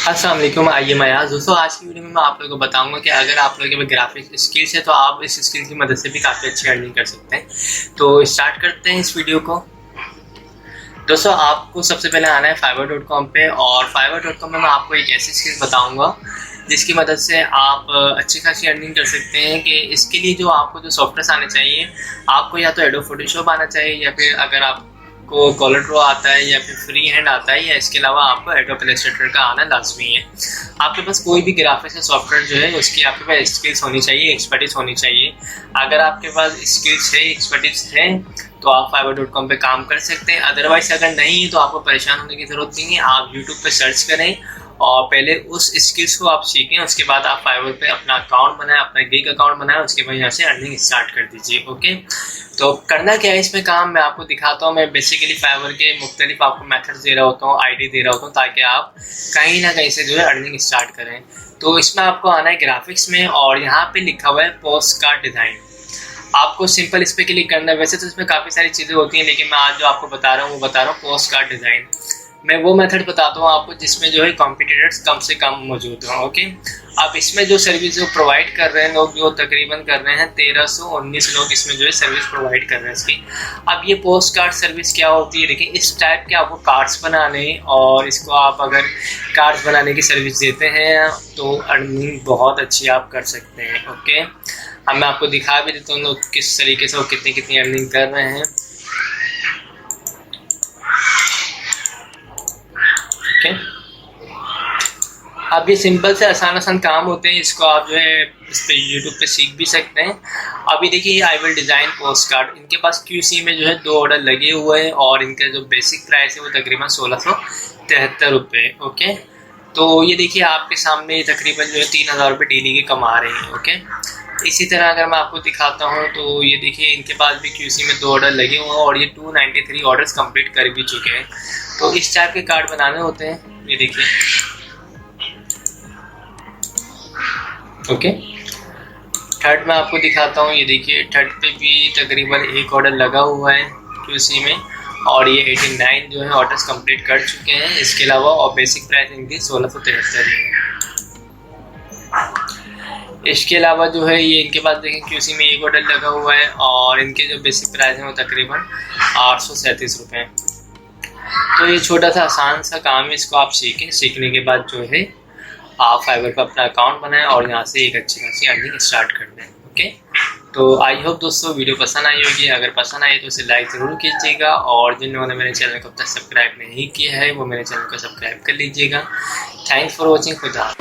अस्सलाम वालेकुम। आइए मैं आज दोस्तों आज की वीडियो में मैं आप लोगों को बताऊंगा कि अगर आप लोगों के पास ग्राफिक स्किल्स है तो आप इस स्किल की मदद से भी काफ़ी अच्छी अर्निंग कर सकते हैं। तो स्टार्ट करते हैं इस वीडियो को। दोस्तों आपको सबसे पहले आना है fiverr.com पे, और fiverr.com में मैं आपको एक ऐसी स्किल बताऊंगा जिसकी मदद से आप अच्छी खासी अर्निंग कर सकते हैं। कि इसके लिए जो आपको जो सॉफ्टवेयर आने चाहिए, आपको या तो एडोब फोटोशॉप आना चाहिए, या फिर अगर आपको कलर ड्रॉ आता है, या फिर फ्री हैंड आता है, या इसके अलावा आपको एडोब इलस्ट्रेटर का आना लाजमी है। आपके पास कोई भी ग्राफिक्स का सॉफ्टवेयर जो है उसकी आपके पास स्किल्स होनी चाहिए, एक्सपर्टीज होनी चाहिए। अगर आपके पास स्किल्स है, एक्सपर्टीज है, तो आप fiverr.com पे काम कर सकते हैं। अदरवाइज अगर नहीं है तो आपको परेशान होने की ज़रूरत नहीं है। आप यूट्यूब पे सर्च करें और पहले उस स्किल्स को आप सीखें, उसके बाद आप फाइवर पे अपना अकाउंट बनाएं, अपना गिग अकाउंट बनाएं, उसके बाद यहाँ से अर्निंग स्टार्ट कर दीजिए। ओके, तो करना क्या है इसमें काम मैं आपको दिखाता हूँ। मैं बेसिकली फाइवर के मुख्तलिफ आपको मेथड्स दे रहा होता हूँ, आईडी दे रहा होता हूँ, ताकि आप कहीं ना कहीं से जो है अर्निंग स्टार्ट करें। तो इसमें आपको आना है ग्राफिक्स में, और यहाँ पे लिखा हुआ है पोस्ट कार्ड डिज़ाइन। आपको सिंपल इस पर क्लिक करना है। वैसे तो इसमें काफ़ी सारी चीज़ें होती हैं, लेकिन मैं आज जो आपको बता रहा हूँ वो बता रहा हूँ पोस्ट कार्ड डिज़ाइन। मैं वो मेथड बताता हूँ आपको जिसमें जो है कॉम्पिटिटर्स कम से कम मौजूद हों। ओके, अब इसमें जो सर्विस जो प्रोवाइड कर रहे हैं लोग, जो तकरीबन कर रहे हैं 1319 लोग इसमें जो है सर्विस प्रोवाइड कर रहे हैं इसकी। अब ये पोस्ट कार्ड सर्विस क्या होती है, देखिए इस टाइप के आपको कार्ड्स बनाने, और इसको आप अगर कार्ड्स बनाने की सर्विस देते हैं तो अर्निंग बहुत अच्छी आप कर सकते हैं। ओके, अब मैं आपको दिखा भी देता हूँ किस तरीके से वो कितनी अर्निंग कर रहे हैं। ओके, अब ये सिंपल से आसान काम होते हैं, इसको आप जो है इस पे यूट्यूब पे सीख भी सकते हैं। अभी देखिए I will design post card, इनके पास QC में जो है 2 ऑर्डर लगे हुए हैं, और इनका जो बेसिक प्राइस है वो तकरीबन 1673 रुपये। ओके, तो ये देखिए आपके सामने तकरीबन जो है 3000 रुपये डेली के कमा रहे हैं। ओके, इसी तरह अगर मैं आपको दिखाता हूँ तो ये देखिए इनके पास भी QC में 2 ऑर्डर लगे हुए हैं, और ये 293 ऑर्डर्स कंप्लीट कर भी चुके हैं। तो इस टाइप के कार्ड बनाने होते हैं, ये देखिए। ओके, थर्ड में आपको दिखाता हूँ, ये देखिए थर्ड पे भी तकरीबन 1 ऑर्डर लगा हुआ है QC में, और ये 89 जो है ऑर्डर्स कंप्लीट कर चुके हैं। इसके अलावा और बेसिक प्राइस इनकी 1673 है। इसके अलावा जो है ये इनके पास देखें QC में 1 ऑर्डर लगा हुआ है, और इनके जो बेसिक प्राइस है वो तकरीबन 837 रुपये। तो ये छोटा सा आसान सा काम है, इसको आप सीखें। सीखने के बाद जो है आप फाइवर पर अपना अकाउंट बनाएं और यहाँ से एक अच्छी खासी अर्निंग स्टार्ट कर दें। ओके, तो आई होप दोस्तों वीडियो पसंद आई होगी। अगर पसंद आई तो इसे लाइक ज़रूर कीजिएगा, और जिन्होंने मेरे चैनल को अब तक सब्सक्राइब नहीं किया है वो मेरे चैनल को सब्सक्राइब कर लीजिएगा। Thanks for watching. खुदा।